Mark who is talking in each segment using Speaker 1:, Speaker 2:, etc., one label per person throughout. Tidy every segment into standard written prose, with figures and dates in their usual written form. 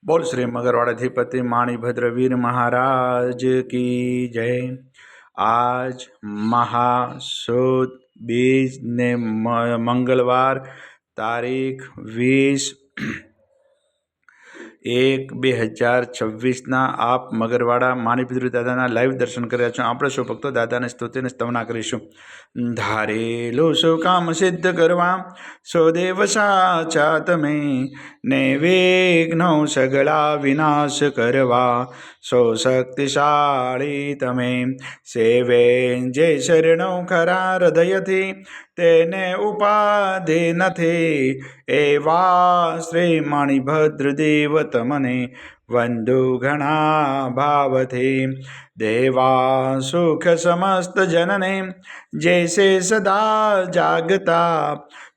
Speaker 1: बोल श्री मगरवाड़ाधिपति माणिभद्र वीर महाराज की जय। आज महासुद बीज ने मंगलवार तारीख 20/1/2026 आप मगरवाड़ा माणिभद्र दादाना लाइव दर्शन कर्या छो। આપણે સૌ ભક્તો દાદાને સ્તુતિને સ્તવના કરીશું। ધારેલું શું કામ સિદ્ધ કરવા સો દેવ સાચા તમે ને વિઘ્નો સગળા વિનાશ કરવા સો શક્તિશાળી તમે સેવે જે શરણો ખરા હૃદયથી તેને ઉપાધિ નથી એવા શ્રી માણિભદ્ર દેવ તમને વંદુ ઘણા ભાવથી દેવા સુખ સમસ્ત જનને જૈસે સદા જાગતા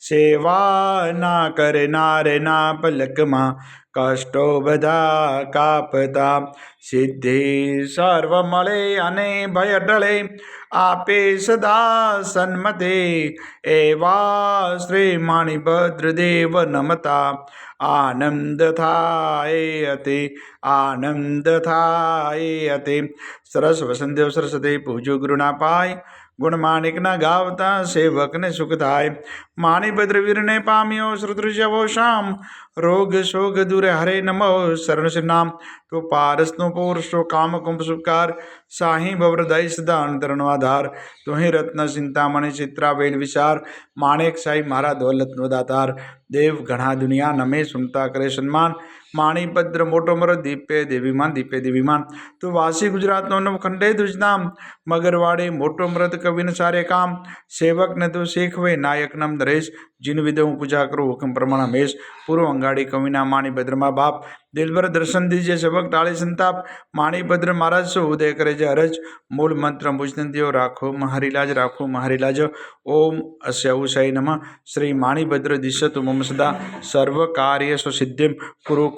Speaker 1: સેવા ના કરનાર ના પલકમાં કષ્ટો બધા કાપતા સિદ્ધિ સર્વ મળે અને ભય ટળે આપે સદા સન્મતે એવા શ્રી માણિભદ્ર દેવ નમતા આનંદ થાય અતિ આનંદ થાય અતિ। સરસ વસંતદેવ સરસ્વતી પૂજો ગુરુના પાય ગુણ માણિકના ગાવતા સેવકને સુખ થાય। માણિભદ્ર વીરને પામ્યો શ્રુતૃજવો શામ રોગ શોગ દૂરે હરે નમો શરણ શ્રી નામ તો પારસનો પૌરુષો કામ કુંભ સુકાર સાહી ભવરદાય સદા અંતરનો આધાર તુહી રત્ન ચિંતામણી ચિત્રા વેલ વિચાર માણેક સાઈ મારા દોલતનો દાતાર દેવ ઘણા દુનિયા નમે સુનતા કરે સન્માન માણિભદ્ર મોટો મર દીપે દેવીમાન તો વાસી ગુજરાતનો નવખંડે દુજનામ મગરવાડે મોટો મૃત કવિન સારે કામ સેવકને તો શીખવે નાયક નામ નરેશ जिन विधि हूँ पूजा करूँ हुक्म प्रमाण हमेश पूर्व अंगाड़ी कविना माणिभद्र माँ बाप दिलभर दर्शन दीजिए सबक टाळे संताप माणिभद्र महाराज सो उदय करे जे हरज मूल मंत्र मुजनंदियो राखो महारी लाज ओम अस्य उषय नमः श्री माणिभद्र दिशतु मम सदा सर्व कार्य सिद्धिम कुरु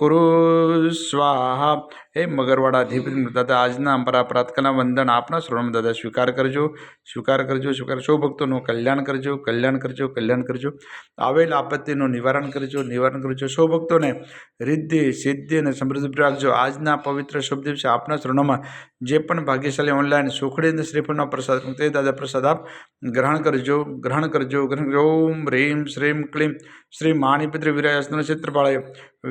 Speaker 1: स्वाहा। हे मगरवाड़ा अधिपति दादा आजना अंपरा प्रातकाला वंदन आपना श्रवण दादा स्वीकार करजो सौ भक्तों कल्याण करजो आवेल आपत्तिનું નિવારણ કરજો સૌ ભક્તોને રિદ્ધિ સિદ્ધિ અને સમૃદ્ધિ રાખજો। આજના પવિત્ર શુભ દિવસે આપના શરણોમાં જે પણ ભાગ્યશાળી ઓનલાઈન સુખડી અને શ્રીફળનો પ્રસાદ તે દાદા પ્રસાદ આપ ગ્રહણ કરજો। ઓમ રીમ શ્રીમ ક્લીમ શ્રી માણિભદ્ર વીરાયસ્ન ક્ષેત્રપાળાય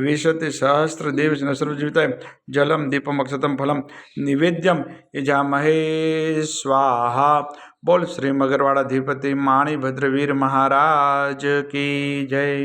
Speaker 1: વિશતિ સહસ્ત્ર દેવ સર્વજીવિતાય જલમ દીપમ અક્ષતમ ફલમ નિવેદ્યમ યજામહે સ્વાહા। बोल श्री मगरवाड़ाधिपति माणिभद्र वीर महाराज की जय।